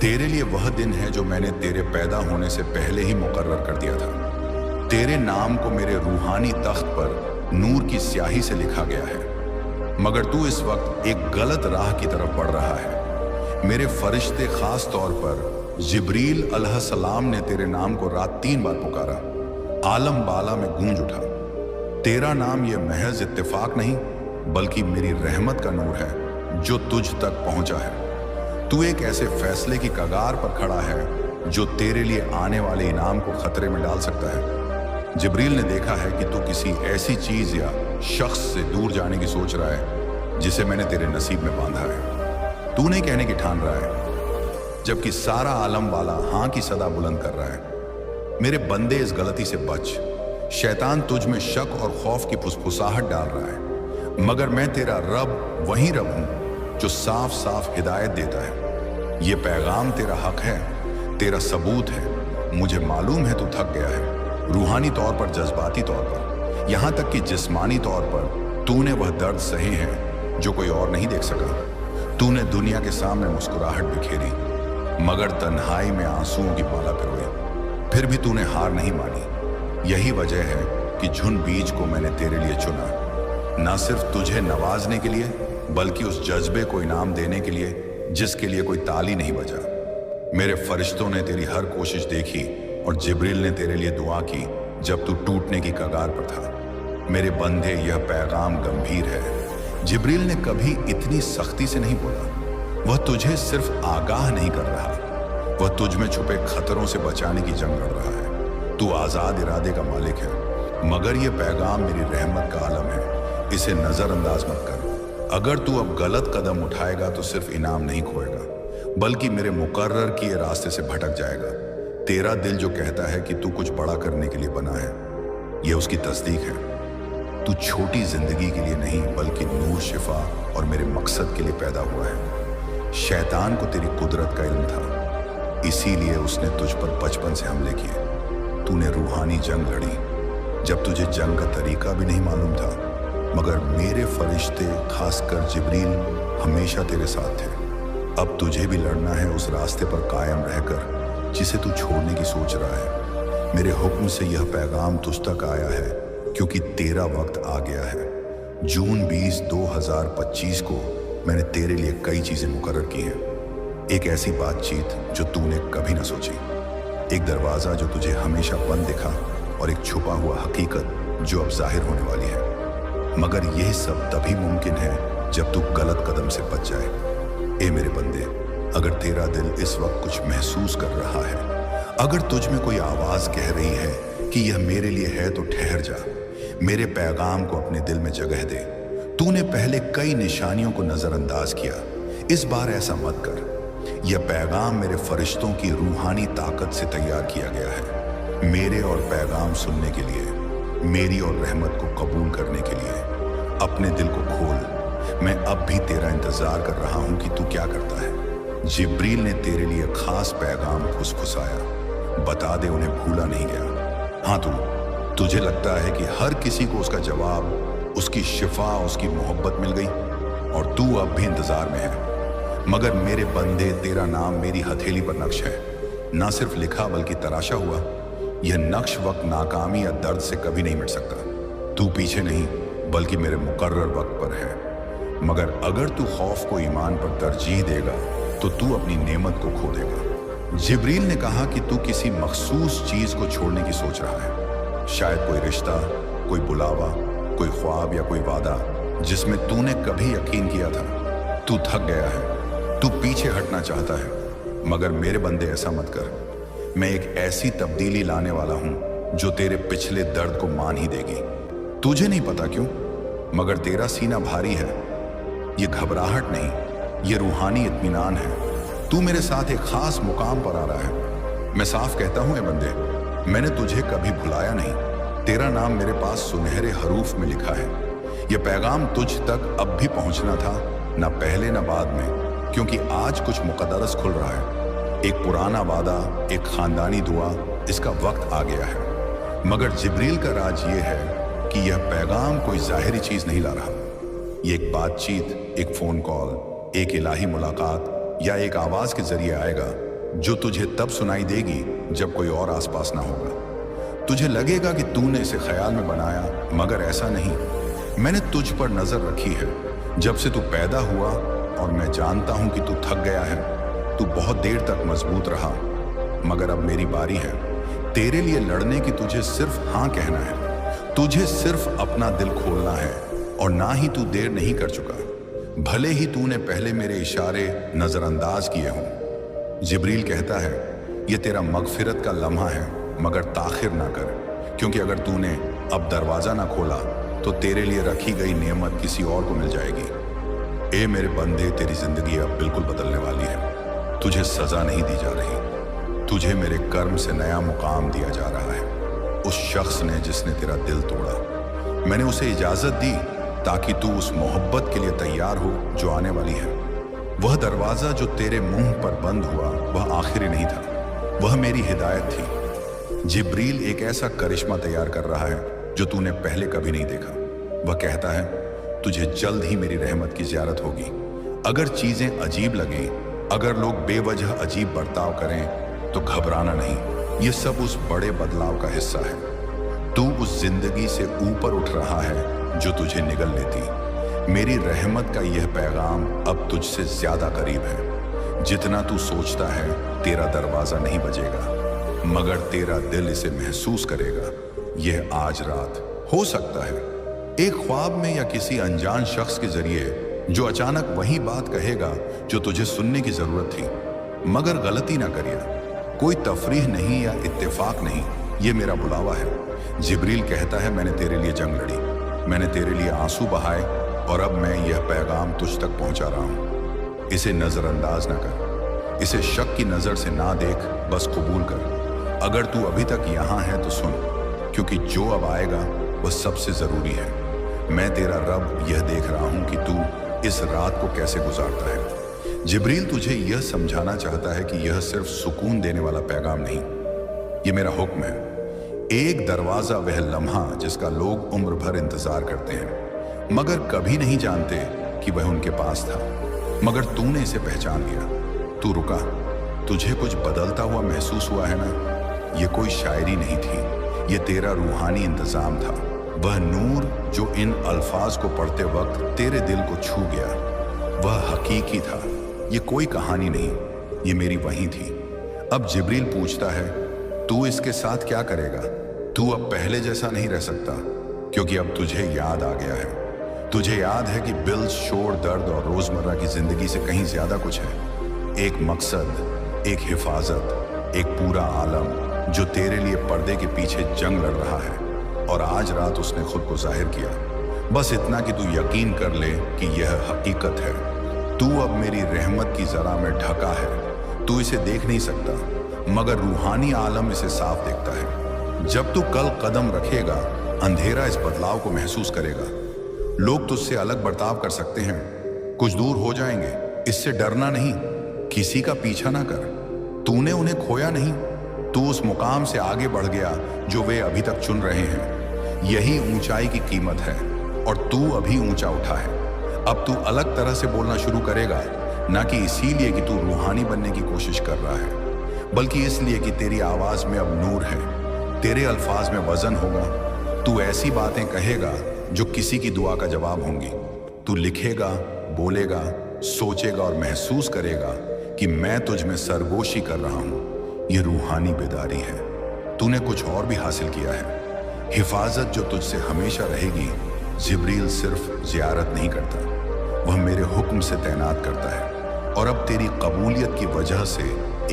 तेरे लिए वह दिन है जो मैंने तेरे पैदा होने से पहले ही मुकर्रर कर दिया था। तेरे नाम को मेरे रूहानी तख्त पर नूर की स्याही से लिखा गया है, मगर तू इस वक्त एक गलत राह की तरफ बढ़ रहा है। मेरे फरिश्ते खास तौर पर जिब्रील अलैहिस्सलाम ने तेरे नाम को रात 3 बार पुकारा। आलम बाला में गूंज उठा। तेरा नाम यह महज इत्तेफाक नहीं बल्कि मेरी रहमत का नूर है जो तुझ तक पहुंचा है। तू एक ऐसे फैसले की कगार पर खड़ा है जो तेरे लिए आने वाले इनाम को खतरे में डाल सकता है। जिब्रील ने देखा है कि तू किसी ऐसी चीज या शख्स से दूर जाने की सोच रहा है जिसे मैंने तेरे नसीब में बांधा है। तू नहीं कहने की ठान रहा है, जबकि सारा आलम वाला हाँ की सदा बुलंद कर रहा है। मेरे बंदे, इस गलती से बच। शैतान तुझ में शक और खौफ की फुसफुसाहट डाल रहा है, मगर मैं तेरा रब वही रब हूं जो साफ साफ हिदायत देता है। ये पैगाम तेरा हक है, तेरा सबूत है। मुझे मालूम है तू थक गया है, रूहानी तौर पर, जज्बाती तौर पर, यहां तक कि जिस्मानी तौर पर। तूने वह दर्द सहे हैं जो कोई और नहीं देख सका। तूने दुनिया के सामने मुस्कुराहट बिखेरी, मगर तन्हाई में आंसुओं की माला पिरोई। फिर भी तूने हार नहीं मानी। यही वजह है कि झुंड बीज को मैंने तेरे लिए चुना, ना सिर्फ तुझे नवाजने के लिए बल्कि उस जज्बे को इनाम देने के लिए जिसके लिए कोई ताली नहीं बजा। मेरे फरिश्तों ने तेरी हर कोशिश देखी और जिब्रील ने तेरे लिए दुआ की जब तू टूटने की कगार पर था। मेरे बंदे, यह पैगाम गंभीर है। जिब्रील ने कभी इतनी सख्ती से नहीं बोला। वह तुझे सिर्फ आगाह नहीं कर रहा, वह तुझ में छुपे खतरों से बचाने की जंग लड़ रहा है। तू आजाद इरादे का मालिक है, मगर यह पैगाम मेरी रहमत का आलम है। इसे नजरअंदाज मत कर। अगर तू अब गलत कदम उठाएगा तो सिर्फ इनाम नहीं खोएगा बल्कि मेरे मुकर्रर किए रास्ते से भटक जाएगा। तेरा दिल जो कहता है कि तू कुछ बड़ा करने के लिए बना है, यह उसकी तस्दीक है। तू छोटी जिंदगी के लिए नहीं बल्कि नूर, शिफा और मेरे मकसद के लिए पैदा हुआ है। शैतान को तेरी कुदरत का इल्म था, इसीलिए उसने तुझ पर बचपन से हमले किए। तूने रूहानी जंग लड़ी जब तुझे जंग का तरीका भी नहीं मालूम था, मगर मेरे फरिश्ते, खासकर जिब्रील, हमेशा तेरे साथ थे। अब तुझे भी लड़ना है उस रास्ते पर कायम रहकर जिसे तू छोड़ने की सोच रहा है। मेरे हुक्म से यह पैगाम तुझ तक आया है क्योंकि तेरा वक्त आ गया है। जून 20, 2025 को मैंने तेरे लिए कई चीजें मुकर्रर की हैं। एक ऐसी बातचीत जो तूने कभी ना सोची, एक दरवाजा जो तुझे हमेशा बंद दिखा और एक छुपा हुआ हकीकत जो अब जाहिर होने वाली है। मगर यह सब तभी मुमकिन है जब तू गलत कदम से बच जाए। ए मेरे बंदे, अगर तेरा दिल इस वक्त कुछ महसूस कर रहा है, अगर तुझ में कोई आवाज कह रही है कि यह मेरे लिए है, तो ठहर जा। मेरे पैगाम को अपने दिल में जगह दे। तूने पहले कई निशानियों को नजरअंदाज किया, इस बार ऐसा मत कर। यह पैगाम मेरे फरिश्तों की रूहानी ताकत से तैयार किया गया है, मेरे और पैगाम सुनने के लिए, मेरी और रहमत को कबूल करने के लिए। अपने दिल को खोल। मैं अब भी तेरा इंतजार कर रहा हूं कि तू क्या करता है। जिब्रील ने तेरे लिए खास पैगाम फुसफुसाया। बता दे, उन्हें भूला नहीं गया। हाँ, तुझे लगता है कि हर किसी को उसका जवाब, उसकी शिफा, उसकी मोहब्बत मिल गई और तू अब भी इंतजार में है। मगर मेरे बंदे, तेरा नाम मेरी हथेली पर नक्श है, ना सिर्फ लिखा बल्कि तराशा हुआ। यह नक्श वक्त नाकामी या दर्द से कभी नहीं मिट सकता। तू पीछे नहीं बल्कि मेरे मुकर्रर वक्त पर है। मगर अगर तू खौफ को ईमान पर तरजीह देगा तो तू अपनी नेमत को खो देगा। जिब्रील ने कहा कि तू किसी मखसूस चीज को छोड़ने की सोच रहा है, शायद कोई रिश्ता, कोई बुलावा, कोई ख्वाब या कोई वादा जिसमें तूने कभी यकीन किया था। तू थक गया है, तू पीछे हटना चाहता है। मगर मेरे बंदे, ऐसा मत कर। मैं एक ऐसी तब्दीली लाने वाला हूं जो तेरे पिछले दर्द को मान ही देगी। तुझे नहीं पता क्यों, मगर तेरा सीना भारी है। ये घबराहट नहीं, ये रूहानी इत्मीनान है। तू मेरे साथ एक खास मुकाम पर आ रहा है। मैं साफ कहता हूं, ए बंदे, मैंने तुझे कभी भुलाया नहीं। तेरा नाम मेरे पास सुनहरे हरूफ में लिखा है। यह पैगाम तुझ तक अब भी पहुंचना था, ना पहले ना बाद में, क्योंकि आज कुछ मुकद्दरस खुल रहा है। एक पुराना वादा, एक खानदानी दुआ, इसका वक्त आ गया है। मगर जिब्रील का राज ये है कि यह पैगाम कोई ज़ाहिरी चीज नहीं ला रहा। ये एक बातचीत, एक फोन कॉल, एक इलाही मुलाकात या एक आवाज के जरिए आएगा जो तुझे तब सुनाई देगी जब कोई और आसपास ना होगा। तुझे लगेगा कि तूने इसे ख्याल में बनाया, मगर ऐसा नहीं। मैंने तुझ पर नजर रखी है जब से तू पैदा हुआ, और मैं जानता हूं कि तू थक गया है। तू बहुत देर तक मजबूत रहा, मगर अब मेरी बारी है तेरे लिए लड़ने की। तुझे सिर्फ हाँ कहना है, तुझे सिर्फ अपना दिल खोलना है, और ना ही तू देर नहीं कर चुका। भले ही तूने पहले मेरे इशारे नजरअंदाज किए हों। जिब्रील कहता है, यह तेरा मगफिरत का लम्हा है, मगर ताखिर ना कर, क्योंकि अगर तूने अब दरवाजा ना खोला तो तेरे लिए रखी गई नेमत किसी और को मिल जाएगी। ए मेरे बंदे, तेरी जिंदगी अब बिल्कुल बदलने वाली है। तुझे सजा नहीं दी जा रही, तुझे मेरे कर्म से नया मुकाम दिया जा रहा है। उस शख्स ने जिसने तेरा दिल तोड़ा, मैंने उसे इजाजत दी ताकि तू उस मोहब्बत के लिए तैयार हो जो आने वाली है। वह दरवाजा जो तेरे मुंह पर बंद हुआ, वह आखिरी नहीं था, वह मेरी हिदायत थी। जिब्रील एक ऐसा करिश्मा तैयार कर रहा है जो तूने पहले कभी नहीं देखा। वह कहता है, तुझे जल्द ही मेरी रहमत की ज़ियारत होगी। अगर चीजें अजीब लगें, अगर लोग बेवजह अजीब बर्ताव करें, तो घबराना नहीं। ये सब उस बड़े बदलाव का हिस्सा है। तू उस जिंदगी से ऊपर उठ रहा है जो तुझे निगल लेती। मेरी रहमत का यह पैगाम अब तुझसे ज्यादा करीब है। जितना तू सोचता है, तेरा दरवाजा नहीं बजेगा, मगर तेरा दिल इसे महसूस करेगा। यह आज रात हो सकता है एक ख्वाब में या किसी अनजान शख्स के जरिए, जो अचानक वही बात कहेगा जो तुझे सुनने की जरूरत थी। मगर गलती ना करिए, कोई तफरीह नहीं या इत्तेफाक नहीं, ये मेरा बुलावा है। जिब्रील कहता है, मैंने तेरे लिए जंग लड़ी, मैंने तेरे लिए आंसू बहाए, और अब मैं यह पैगाम तुझ तक पहुंचा रहा हूं। इसे नजरअंदाज ना कर, इसे शक की नजर से ना देख, बस कबूल कर। अगर तू अभी तक यहां है तो सुन, क्योंकि जो अब आएगा वह सबसे जरूरी है। मैं तेरा रब यह देख रहा हूं कि तू इस रात को कैसे गुजारता है। जिब्रील तुझे यह समझाना चाहता है कि यह सिर्फ सुकून देने वाला पैगाम नहीं, यह मेरा हुक्म है। एक दरवाजा वह लम्हा जिसका लोग उम्र भर इंतजार करते हैं, मगर कभी नहीं जानते कि वह उनके पास था। मगर तूने इसे पहचान लिया, तू रुका, तुझे कुछ बदलता हुआ महसूस हुआ है ना। यह कोई शायरी नहीं थी, यह तेरा रूहानी इंतजाम था। वह नूर जो इन अल्फाज को पढ़ते वक्त तेरे दिल को छू गया, वह हकीकी था। यह कोई कहानी नहीं, यह मेरी वही थी। अब जिब्रील पूछता है, तू इसके साथ क्या करेगा? तू अब पहले जैसा नहीं रह सकता, क्योंकि अब तुझे याद आ गया है। तुझे याद है कि बिल, शोर, दर्द और रोजमर्रा की जिंदगी से कहीं ज्यादा कुछ है। एक मकसद, एक हिफाजत, एक पूरा आलम जो तेरे लिए पर्दे के पीछे जंग लड़ रहा है, और आज रात उसने खुद को जाहिर किया। बस इतना कि तू यकीन कर ले कि यह हकीकत है। तू अब मेरी रहमत की जरा में ढका है। तू इसे देख नहीं सकता, मगर रूहानी आलम इसे साफ देखता है। जब तू कल कदम रखेगा, अंधेरा इस बदलाव को महसूस करेगा। लोग तुझसे अलग बर्ताव कर सकते हैं, कुछ दूर हो जाएंगे, इससे डरना नहीं। किसी का पीछा ना कर, तूने उन्हें खोया नहीं, तू उस मुकाम से आगे बढ़ गया जो वे अभी तक चुन रहे हैं। यही ऊंचाई की कीमत है, और तू अभी ऊंचा उठा है। अब तू अलग तरह से बोलना शुरू करेगा, ना कि इसीलिए कि तू रूहानी बनने की कोशिश कर रहा है, बल्कि इसलिए कि तेरी आवाज में अब नूर है, तेरे अल्फाज में वजन होगा। तू ऐसी बातें कहेगा जो किसी की दुआ का जवाब होंगी। तू लिखेगा, बोलेगा, सोचेगा और महसूस करेगा कि मैं तुझ में सरगोशी कर रहा हूं। यह रूहानी बेदारी है। तूने कुछ और भी हासिल किया है, हिफाजत जो तुझसे हमेशा रहेगी। जिब्रील सिर्फ जियारत नहीं करता, वह मेरे हुक्म से तैनात करता है। और अब तेरी कबूलियत की वजह से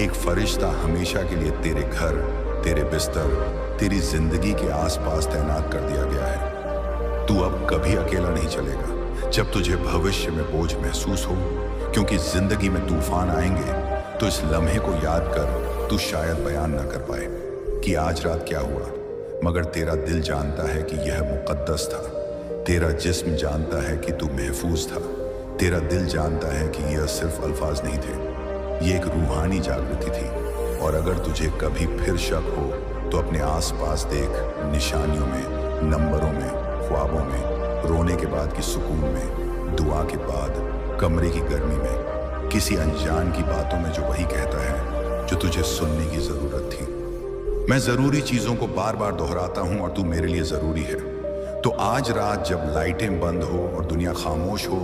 एक फरिश्ता हमेशा के लिए तेरे घर, तेरे बिस्तर, तेरी जिंदगी के आसपास तैनात कर दिया गया है। तू अब कभी अकेला नहीं चलेगा जब तुझे भविष्य में बोझ महसूस हो, क्योंकि जिंदगी में तूफान आएंगे तो इस लम्हे को याद कर तू शायद बयान ना कर पाए कि आज रात क्या हुआ, मगर तेरा दिल जानता है कि यह मुकद्दस था। तेरा जिस्म जानता है कि तू महफूज था। तेरा दिल जानता है कि यह सिर्फ अल्फाज नहीं थे, ये एक रूहानी जागृति थी। और अगर तुझे कभी फिर शक हो तो अपने आसपास देख, निशानियों में, नंबरों में, ख्वाबों में, रोने के बाद की सुकून में, दुआ के बाद कमरे की गर्मी में। किसी अनजान की बातों में जो वही कहता है जो तुझे सुनने की जरूरत थी। मैं जरूरी चीजों को बार बार दोहराता हूं और तू मेरे लिए जरूरी है। तो आज रात जब लाइटें बंद हो और दुनिया खामोश हो,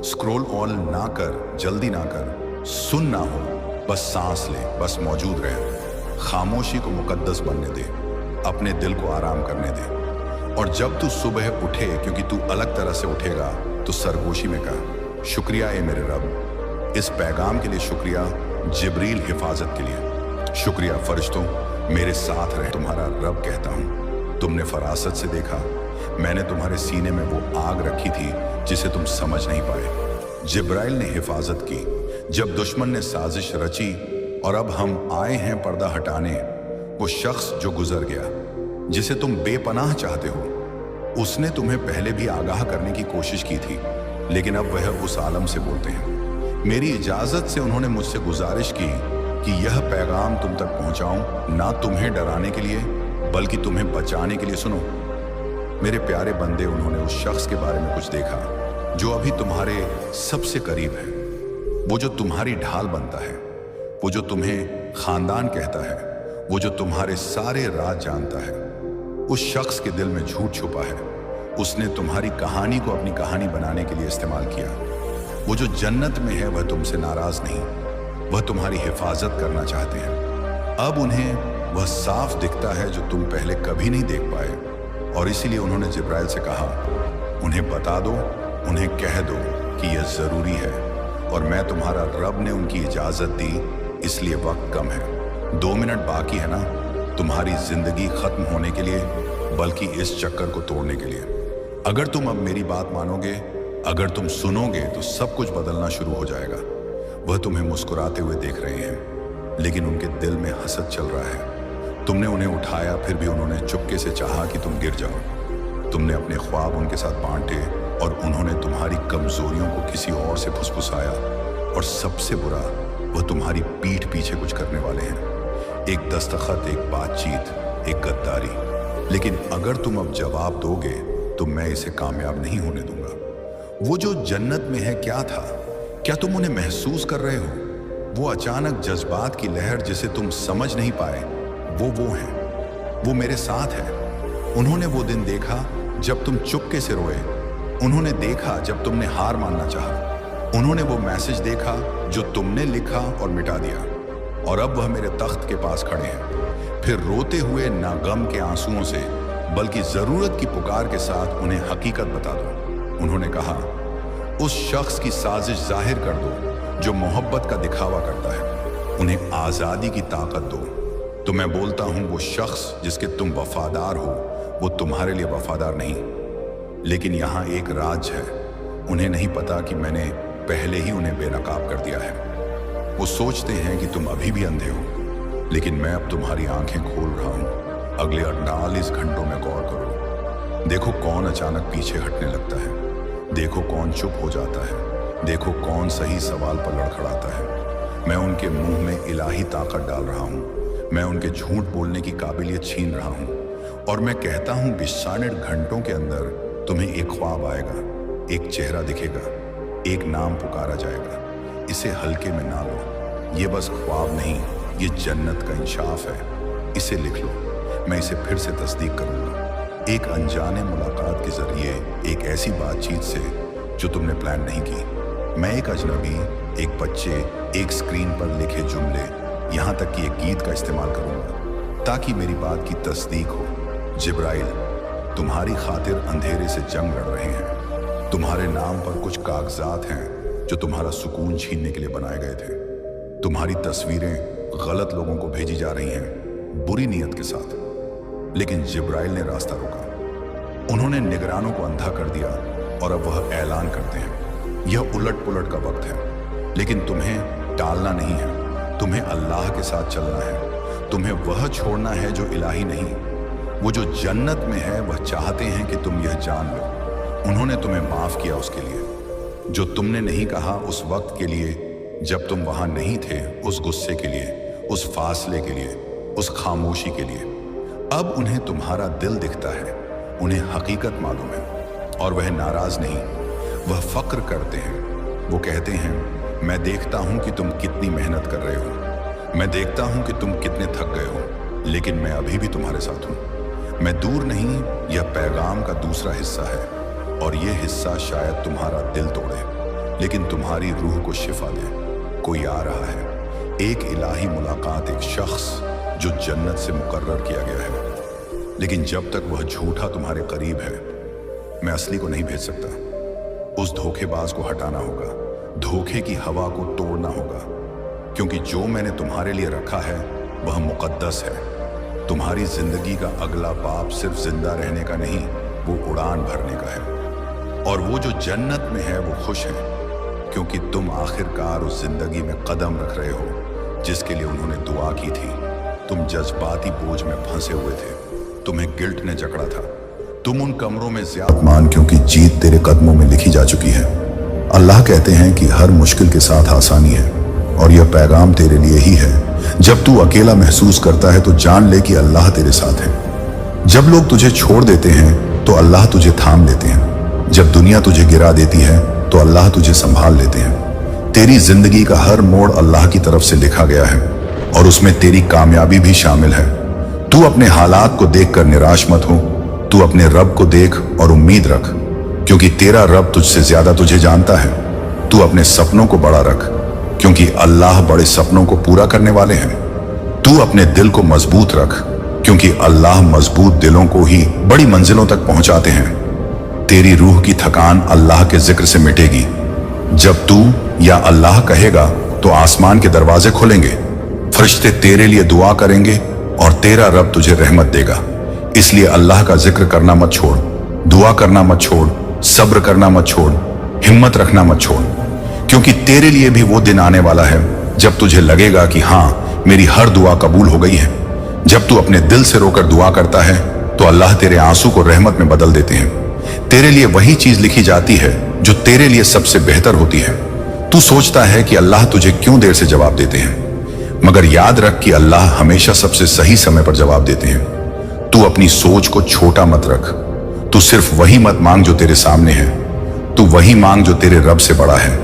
स्क्रॉल ऑल ना कर, जल्दी ना कर, सुन ना हो, बस सांस ले, बस मौजूद रहे। खामोशी को मुकद्दस बनने दे, अपने दिल को आराम करने दे। और जब तू सुबह उठे, क्योंकि तू अलग तरह से उठेगा, तो सरगोशी में कहा, शुक्रिया ए मेरे रब, इस पैगाम के लिए शुक्रिया, जिब्रील हिफाजत के लिए शुक्रिया, फरिश्तों मेरे साथ रहे। तुम्हारा रब कहता हूं, तुमने फरासत से देखा, मैंने तुम्हारे सीने में वो आग रखी थी जिसे तुम समझ नहीं पाए। जिब्राइल ने हिफाजत की जब दुश्मन ने साजिश रची, और अब हम आए हैं पर्दा हटाने। वो शख्स जो गुजर गया, जिसे तुम बेपनाह चाहते हो, उसने तुम्हें पहले भी आगाह करने की कोशिश की थी, लेकिन अब वह उस आलम से बोलते हैं। मेरी इजाजत से उन्होंने मुझसे गुजारिश की कि यह पैगाम तुम तक पहुंचाऊं, ना तुम्हें डराने के लिए बल्कि तुम्हें बचाने के लिए। सुनो मेरे प्यारे बंदे, उन्होंने उस शख्स के बारे में कुछ देखा जो अभी तुम्हारे सबसे करीब है, वो जो तुम्हारी ढाल बनता है, वो जो तुम्हें खानदान कहता है, वो जो तुम्हारे सारे राज जानता है। उस शख्स के दिल में झूठ छुपा है, उसने तुम्हारी कहानी को अपनी कहानी बनाने के लिए इस्तेमाल किया। वो जो जन्नत में है वह तुमसे नाराज नहीं, वह तुम्हारी हिफाजत करना चाहते हैं। अब उन्हें वह साफ दिखता है जो तुम पहले कभी नहीं देख पाए, और इसीलिए उन्होंने जिब्राइल से कहा, उन्हें बता दो, उन्हें कह दो कि यह जरूरी है, और मैं तुम्हारा रब ने उनकी इजाजत दी, इसलिए वक्त कम है। 2 मिनट बाकी है ना तुम्हारी जिंदगी खत्म होने के लिए, बल्कि इस चक्कर को तोड़ने के लिए। अगर तुम अब मेरी बात मानोगे, अगर तुम सुनोगे, तो सब कुछ बदलना शुरू हो जाएगा। वह तुम्हें मुस्कुराते हुए देख रहे हैं, लेकिन उनके दिल में हसद चल रहा है। तुमने उन्हें उठाया, फिर भी उन्होंने चुपके से चाहा कि तुम गिर जाओ। तुमने अपने ख्वाब उनके साथ बांटे, और उन्होंने तुम्हारी कमजोरियों को किसी और से फुसफुसाया। और सबसे बुरा, वह तुम्हारी पीठ पीछे कुछ करने वाले हैं। एक दस्तखत, एक बातचीत, एक गद्दारी। लेकिन अगर तुम अब जवाब दोगे तो मैं इसे कामयाब नहीं होने दूंगा। वो जो जन्नत में है क्या था? क्या तुम उन्हें महसूस कर रहे हो? वो अचानक जज्बात की लहर जिसे तुम समझ नहीं पाए, वो है, वो मेरे साथ है। उन्होंने वो दिन देखा जब तुम चुपके से रोए, उन्होंने देखा जब तुमने हार मानना चाहा, उन्होंने वो मैसेज देखा जो तुमने लिखा और मिटा दिया, और अब वह मेरे तख्त के पास खड़े हैं। फिर रोते हुए ना गम के आंसुओं से, बल्कि जरूरत की पुकार के साथ उन्हें हकीकत बता दो। उन्होंने कहा, उस शख्स की साजिश जाहिर कर दो जो मोहब्बत का दिखावा करता है, उन्हें आजादी की ताकत दो। तो मैं बोलता हूं, वो शख्स जिसके तुम वफादार हो, वो तुम्हारे लिए वफादार नहीं। लेकिन यहां एक राज है, उन्हें नहीं पता कि मैंने पहले ही उन्हें बेनकाब कर दिया है। वो सोचते हैं कि तुम अभी भी अंधे हो, लेकिन मैं अब तुम्हारी आंखें खोल रहा हूं। अगले 48 घंटों में गौर करो, देखो कौन अचानक पीछे हटने लगता है, देखो कौन चुप हो जाता है, देखो कौन सही सवाल पर लड़खड़ाता है। मैं उनके मुंह में इलाही ताकत डाल रहा हूं, मैं उनके झूठ बोलने की काबिलियत छीन रहा हूं, और मैं कहता हूं 62 घंटों के अंदर तुम्हें एक ख्वाब आएगा, एक चेहरा दिखेगा, एक नाम पुकारा जाएगा। इसे हल्के में ना लो, ये बस ख्वाब नहीं, ये जन्नत का इंसाफ है। इसे लिख लो, मैं इसे फिर से तस्दीक करूंगा। एक अनजाने मुलाकात के जरिए, एक ऐसी बातचीत से जो तुमने प्लान नहीं की। मैं एक अजनबी, एक बच्चे, एक स्क्रीन पर लिखे जुमले, यहाँ तक कि एक गीत का इस्तेमाल करूंगा ताकि मेरी बात की तस्दीक हो। जिब्राइल तुम्हारी खातिर अंधेरे से जंग लड़ रहे हैं। तुम्हारे नाम पर कुछ कागजात हैं जो तुम्हारा सुकून छीनने के लिए बनाए गए थे। तुम्हारी तस्वीरें गलत लोगों को भेजी जा रही हैं, बुरी नीयत के साथ। लेकिन जिब्राइल ने रास्ता रोका। उन्होंने निगरानों को अंधा कर दिया, और अब वह ऐलान करते हैं, यह उलट पुलट का वक्त है। लेकिन तुम्हें टालना नहीं है, तुम्हें अल्लाह के साथ चलना है। तुम्हें वह छोड़ना है जो इलाही नहीं। वो जो जन्नत में है, वह चाहते हैं कि तुम यह जान लो, उन्होंने तुम्हें माफ किया उसके लिए। जो तुमने नहीं कहा उस वक्त के लिए जब तुम वहां नहीं थे, उस गुस्से के लिए, उस फासले के लिए, उस खामोशी के लिए। अब उन्हें तुम्हारा दिल दिखता है, उन्हें हकीकत मालूम है, और वह नाराज नहीं, वह फक्र करते हैं। वो कहते हैं, मैं देखता हूं कि तुम कितनी मेहनत कर रहे हो, मैं देखता हूं कि तुम कितने थक गए हो, लेकिन मैं अभी भी तुम्हारे साथ हूं। मैं दूर नहीं, यह पैगाम का दूसरा हिस्सा है, और यह हिस्सा शायद तुम्हारा दिल तोड़े, लेकिन तुम्हारी रूह को शिफा दे। कोई आ रहा है, एक इलाही मुलाकात, एक शख्स जो जन्नत से मुकर्रर किया गया है, लेकिन जब तक वह झूठा तुम्हारे करीब है, मैं असली को नहीं भेज सकता। उस धोखेबाज को हटाना होगा, धोखे की हवा को तोड़ना होगा, क्योंकि जो मैंने तुम्हारे लिए रखा है वह मुकद्दस है। तुम्हारी जिंदगी का अगला पाप सिर्फ जिंदा रहने का नहीं, वो उड़ान भरने का है। और वो जो जन्नत में है वो खुश है, क्योंकि तुम आखिरकार उस जिंदगी में कदम रख रहे हो जिसके लिए उन्होंने दुआ की थी। तुम जज्बाती बोझ में फंसे हुए थे, तुम्हें गिल्ट ने जकड़ा था। तुम उन कमरों में ज्यादा मान, क्योंकि जीत तेरे कदमों में लिखी जा चुकी है। अल्लाह कहते हैं कि हर मुश्किल के साथ आसानी है, और यह पैगाम तेरे लिए ही है। जब तू अकेला महसूस करता है तो जान ले कि अल्लाह तेरे साथ है। जब लोग तुझे छोड़ देते हैं तो अल्लाह तुझे थाम लेते हैं। जब दुनिया तुझे गिरा देती है तो अल्लाह तुझे संभाल लेते हैं। तेरी जिंदगी का हर मोड़ अल्लाह की तरफ से लिखा गया है, और उसमें तेरी कामयाबी भी शामिल है। तू अपने हालात को देखकर निराश मत हो, तू अपने रब को देख और उम्मीद रख, क्योंकि तेरा रब तुझसे ज्यादा तुझे जानता है। तू अपने सपनों को बड़ा रख, क्योंकि अल्लाह बड़े सपनों को पूरा करने वाले हैं। तू अपने दिल को मजबूत रख, क्योंकि अल्लाह मजबूत दिलों को ही बड़ी मंजिलों तक पहुंचाते हैं। तेरी रूह की थकान अल्लाह के जिक्र से मिटेगी। जब तू या अल्लाह कहेगा तो आसमान के दरवाजे खुलेंगे, फरिश्ते तेरे लिए दुआ करेंगे, और तेरा रब तुझे रहमत देगा। इसलिए अल्लाह का जिक्र करना मत छोड़, दुआ करना मत छोड़, सब्र करना मत छोड़, हिम्मत रखना मत छोड़, क्योंकि तेरे लिए भी वो दिन आने वाला है जब तुझे लगेगा कि हाँ, मेरी हर दुआ कबूल हो गई है। जब तू अपने दिल से रोकर दुआ करता है तो अल्लाह तेरे आंसू को रहमत में बदल देते हैं। तेरे लिए वही चीज लिखी जाती है जो तेरे लिए सबसे बेहतर होती है। तू सोचता है कि अल्लाह तुझे क्यों देर से जवाब देते हैं, मगर याद रख कि अल्लाह हमेशा सबसे सही समय पर जवाब देते हैं। तू अपनी सोच को छोटा मत रख। तू सिर्फ वही मत मांग जो तेरे सामने है, तू वही मांग जो तेरे रब से बड़ा है,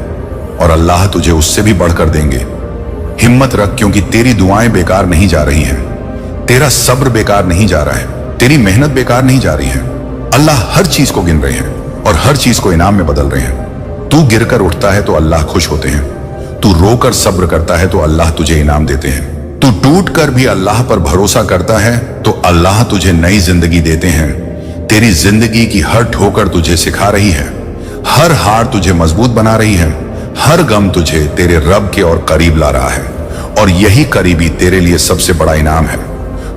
और अल्लाह तुझे उससे भी बढ़कर देंगे। हिम्मत रख, क्योंकि तेरी दुआएं बेकार नहीं जा रही हैं, तेरा सब्र बेकार नहीं जा रहा है, तेरी मेहनत बेकार नहीं जा रही है। अल्लाह हर चीज को गिन रहे हैं और हर चीज को इनाम में बदल रहे हैं। तू गिरकर उठता है तो अल्लाह खुश होते हैं, तू रोकर सब्र करता है तो अल्लाह तुझे इनाम देते हैं। तू टूट कर भी अल्लाह पर भरोसा करता है तो अल्लाह तुझे नई जिंदगी देते हैं। तेरी जिंदगी की हर ठोकर तुझे सिखा रही है, हर हार तुझे मजबूत बना रही है, हर गम तुझे तेरे रब के और करीब ला रहा है, और यही करीबी तेरे लिए सबसे बड़ा इनाम है।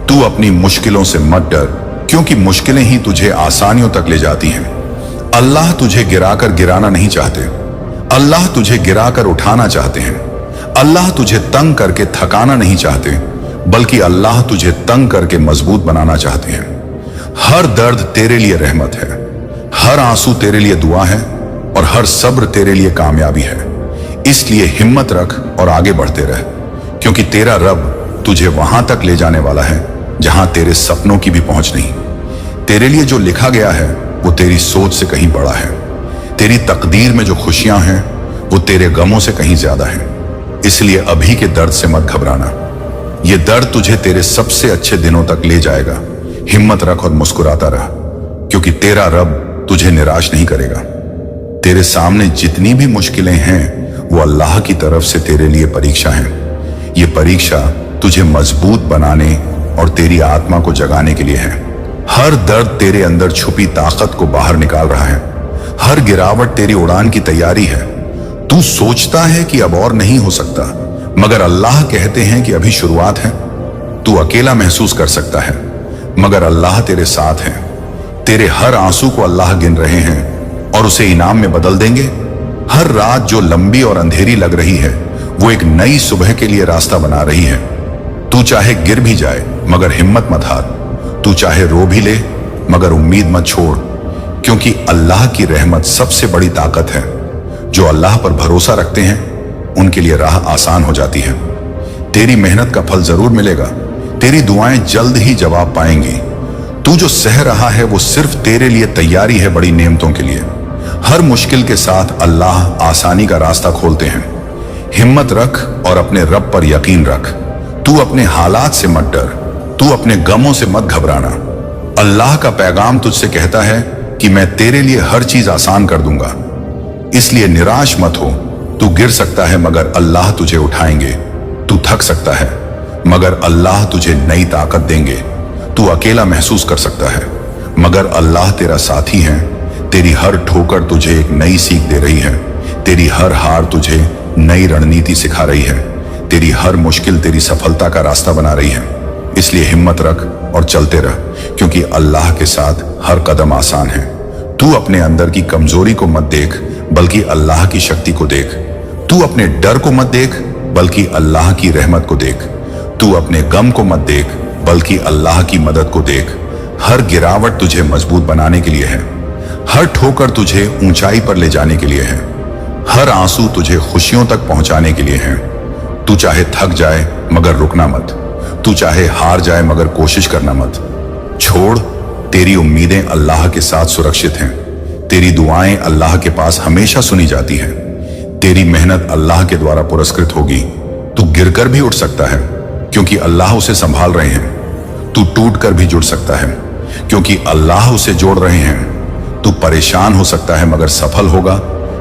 तू अपनी मुश्किलों से मत डर, क्योंकि मुश्किलें ही तुझे आसानियों तक ले जाती हैं। अल्लाह तुझे गिराकर गिराना नहीं चाहते, अल्लाह तुझे गिराकर उठाना चाहते हैं। अल्लाह तुझे तंग करके थकाना नहीं चाहते, बल्कि अल्लाह तुझे तंग करके मजबूत बनाना चाहते हैं। हर दर्द तेरे लिए रहमत है, हर आंसू तेरे लिए दुआ है, और हर सब्र तेरे लिए कामयाबी है। इसलिए हिम्मत रख और आगे बढ़ते रह, क्योंकि तेरा रब तुझे वहां तक ले जाने वाला है जहां तेरे सपनों की भी पहुंच नहीं। तेरे लिए जो लिखा गया है वो तेरी सोच से कहीं बड़ा है। तेरी तकदीर में जो खुशियां हैं वो तेरे गमों से कहीं ज्यादा हैं। इसलिए अभी के दर्द से मत घबराना, ये दर्द तुझे तेरे सबसे अच्छे दिनों तक ले जाएगा। हिम्मत रख और मुस्कुराता रह, क्योंकि तेरा रब तुझे निराश नहीं करेगा। तेरे सामने जितनी भी मुश्किलें हैं वो अल्लाह की तरफ से तेरे लिए परीक्षा है। ये परीक्षा तुझे मजबूत बनाने और तेरी आत्मा को जगाने के लिए है। हर दर्द तेरे अंदर छुपी ताकत को बाहर निकाल रहा है, हर गिरावट तेरी उड़ान की तैयारी है। तू सोचता है कि अब और नहीं हो सकता, मगर अल्लाह कहते हैं कि अभी शुरुआत है। तू अकेला महसूस कर सकता है, मगर अल्लाह तेरे साथ है। तेरे हर आंसू को अल्लाह गिन रहे हैं और उसे इनाम में बदल देंगे। हर रात जो लंबी और अंधेरी लग रही है वो एक नई सुबह के लिए रास्ता बना रही है। तू चाहे गिर भी जाए मगर हिम्मत मत हार, तू चाहे रो भी ले मगर उम्मीद मत छोड़, क्योंकि अल्लाह की रहमत सबसे बड़ी ताकत है। जो अल्लाह पर भरोसा रखते हैं उनके लिए राह आसान हो जाती है। तेरी मेहनत का फल जरूर मिलेगा, तेरी दुआएं जल्द ही जवाब पाएंगी। तू जो सह रहा है वो सिर्फ तेरे लिए तैयारी है बड़ी नेमतों के लिए। हर मुश्किल के साथ अल्लाह आसानी का रास्ता खोलते हैं। हिम्मत रख और अपने रब पर यकीन रख। तू अपने हालात से मत डर, तू अपने गमों से मत घबराना। अल्लाह का पैगाम तुझसे कहता है कि मैं तेरे लिए हर चीज आसान कर दूंगा, इसलिए निराश मत हो। तू गिर सकता है मगर अल्लाह तुझे उठाएंगे, तू थक सकता है मगर अल्लाह तुझे नई ताकत देंगे। तू अकेला महसूस कर सकता है मगर अल्लाह तेरा साथी है। तेरी हर ठोकर तुझे एक नई सीख दे रही है, तेरी हर हार तुझे नई रणनीति सिखा रही है, तेरी हर मुश्किल तेरी सफलता का रास्ता बना रही है। इसलिए हिम्मत रख और चलते रह, क्योंकि अल्लाह के साथ हर कदम आसान है। तू अपने अंदर की कमजोरी को मत देख बल्कि अल्लाह की शक्ति को देख। तू अपने डर को मत देख बल्कि अल्लाह की रहमत को देख। तू अपने गम को मत देख बल्कि अल्लाह की मदद को देख। हर गिरावट तुझे मजबूत बनाने के लिए है, हर ठोकर तुझे ऊंचाई पर ले जाने के लिए है, हर आंसू तुझे खुशियों तक पहुंचाने के लिए है। तू चाहे थक जाए मगर रुकना मत, तू चाहे हार जाए मगर कोशिश करना मत छोड़। तेरी उम्मीदें अल्लाह के साथ सुरक्षित हैं, तेरी दुआएं अल्लाह के पास हमेशा सुनी जाती हैं, तेरी मेहनत अल्लाह के द्वारा पुरस्कृत होगी। तू गिरकर भी उठ सकता है क्योंकि अल्लाह उसे संभाल रहे हैं। तू टूट कर भी जुड़ सकता है क्योंकि अल्लाह उसे जोड़ रहे हैं। तू परेशान हो सकता है मगर सफल होगा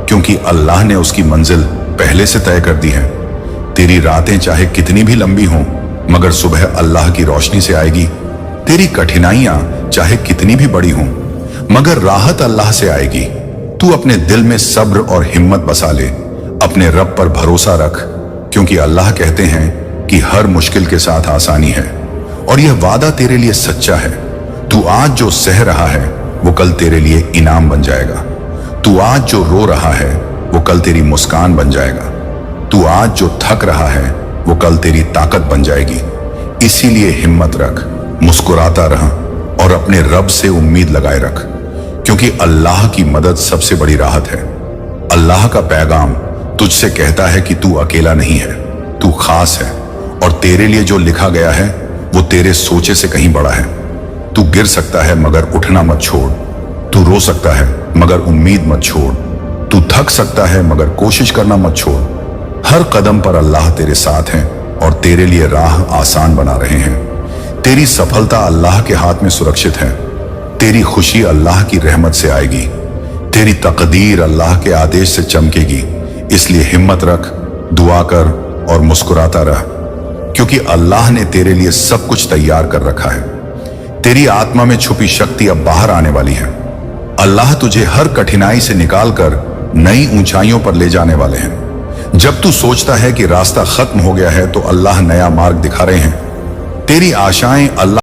क्योंकि अल्लाह ने उसकी मंजिल पहले से तय कर दी है। तेरी रातें चाहे कितनी भी लंबी हों मगर सुबह अल्लाह की रोशनी से आएगी। तेरी कठिनाइयां चाहे कितनी भी बड़ी हों मगर राहत अल्लाह से आएगी। तू अपने दिल में सब्र और हिम्मत बसा ले, अपने रब पर भरोसा रख, क्योंकि अल्लाह कहते हैं कि हर मुश्किल के साथ आसानी है और यह वादा तेरे लिए सच्चा है। तू आज जो सह रहा है वो कल तेरे लिए इनाम बन जाएगा। तू आज जो रो रहा है वो कल तेरी मुस्कान बन जाएगा। तू आज जो थक रहा है वो कल तेरी ताकत बन जाएगी। इसीलिए हिम्मत रख, मुस्कुराता रह और अपने रब से उम्मीद लगाए रख, क्योंकि अल्लाह की मदद सबसे बड़ी राहत है। अल्लाह का पैगाम तुझसे कहता है कि तू अकेला नहीं है, तू खास है और तेरे लिए जो लिखा गया है वो तेरे सोचे से कहीं बड़ा है। तू गिर सकता है मगर उठना मत छोड़, तू रो सकता है मगर उम्मीद मत छोड़, तू थक सकता है मगर कोशिश करना मत छोड़। हर कदम पर अल्लाह तेरे साथ है और तेरे लिए राह आसान बना रहे हैं। तेरी सफलता अल्लाह के हाथ में सुरक्षित है, तेरी खुशी अल्लाह की रहमत से आएगी, तेरी तकदीर अल्लाह के आदेश से चमकेगी। इसलिए हिम्मत रख, दुआ कर और मुस्कुराता रह, क्योंकि अल्लाह ने तेरे लिए सब कुछ तैयार कर रखा है। तेरी आत्मा में छुपी शक्ति अब बाहर आने वाली है। अल्लाह तुझे हर कठिनाई से निकालकर नई ऊंचाइयों पर ले जाने वाले हैं। जब तू सोचता है कि रास्ता खत्म हो गया है तो अल्लाह नया मार्ग दिखा रहे हैं। तेरी आशाएं अल्लाह